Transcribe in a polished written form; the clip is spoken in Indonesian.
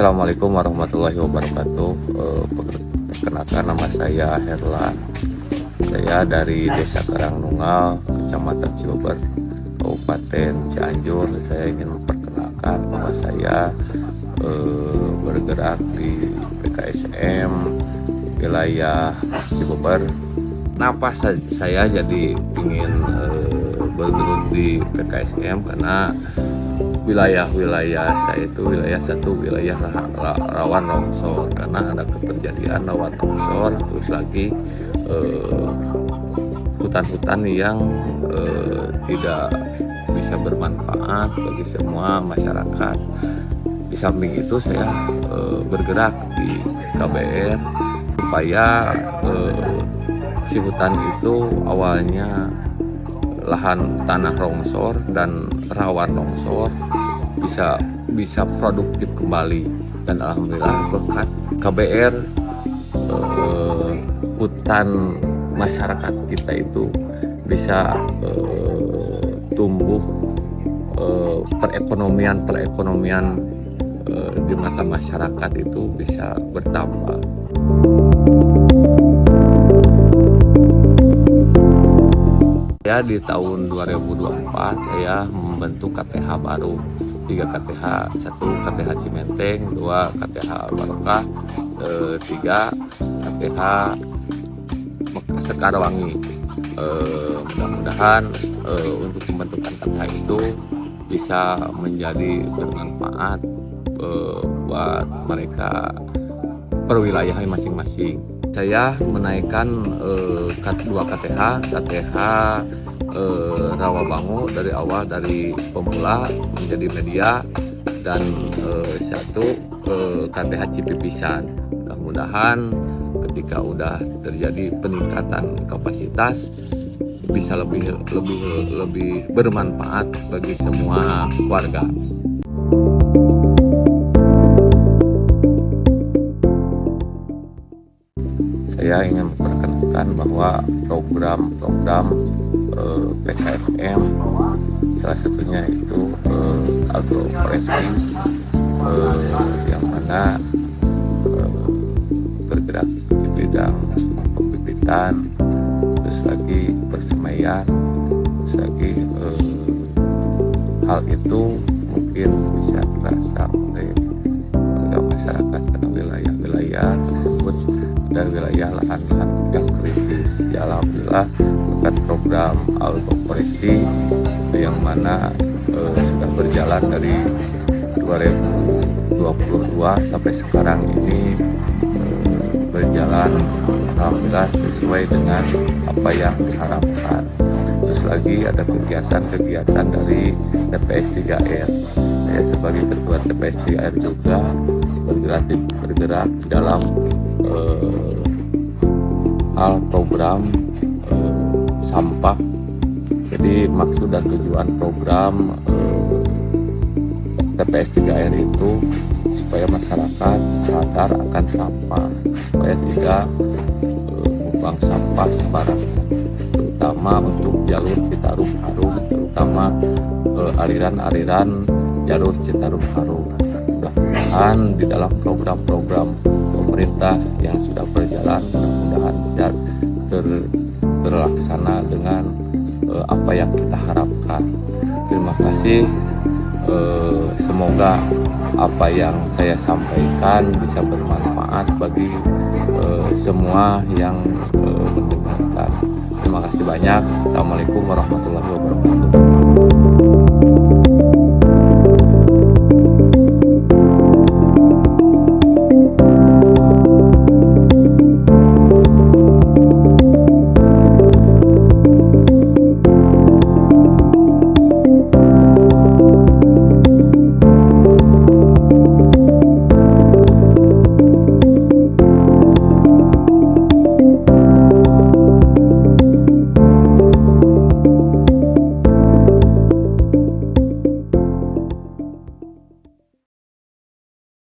Assalamualaikum warahmatullahi wabarakatuh. Perkenalkan, nama saya Herla. Saya dari Desa Karangnunggal, Kecamatan Cileber, Kabupaten Cianjur. Saya ingin memperkenalkan bahwa saya bergerak di PKSM wilayah Cileber. Kenapa saya jadi ingin bergelut di PKSM? Karena wilayah saya itu wilayah rawan longsor, karena ada kejadian rawan longsor, terus lagi hutan-hutan yang tidak bisa bermanfaat bagi semua masyarakat. Di samping itu saya bergerak di KBR supaya si hutan itu awalnya lahan tanah longsor dan rawan longsor bisa produktif kembali, dan alhamdulillah berkat KBR hutan masyarakat kita itu bisa tumbuh, perekonomian di mata masyarakat itu bisa bertambah. Ya, di tahun 2024 saya membentuk KTH baru, 3 KTH, 1 KTH Cimenteng, 2 KTH Barokah, 3 KTH Sekarwangi. Mudah-mudahan untuk pembentukan KTH itu bisa menjadi bermanfaat buat mereka perwilayahan masing-masing. Saya menaikkan 2 KTH Rawabangu dari awal, dari pemula menjadi media, dan 1 KTH Cipipisan. Mudah-mudahan ketika udah terjadi peningkatan kapasitas bisa lebih bermanfaat bagi semua warga. Saya ingin memperkenalkan bahwa program-program PKSM salah satunya itu agroforestry, yang mana bergerak di bidang pembibitan, terus lagi persemaian, terus lagi hal itu mungkin bisa terasa oleh warga masyarakat karena wilayah-wilayah tersebut dan wilayah lahan-lahan yang kritis. Ya, alhamdulillah berkat program agroforestry yang mana sudah berjalan dari 2022 sampai sekarang ini berjalan alhamdulillah sesuai dengan apa yang diharapkan. Terus lagi ada kegiatan dari TPS 3R. Saya sebagai ketua TPS 3R juga bergerak dalam hal program sampah. Jadi maksud dan tujuan program TPS 3R itu supaya masyarakat sadar akan sampah, supaya tidak membuang sampah sembarangan, terutama untuk jalur Citarum Harum, terutama aliran-aliran jalur Citarum Harum. Mudah-mudahan di dalam program-program pemerintah yang sudah berjalan, mudah-mudahan bisa terlaksana dengan apa yang kita harapkan. Terima kasih. Semoga apa yang saya sampaikan bisa bermanfaat bagi semua yang mendengarkan. Terima kasih banyak. Assalamualaikum warahmatullahi wabarakatuh.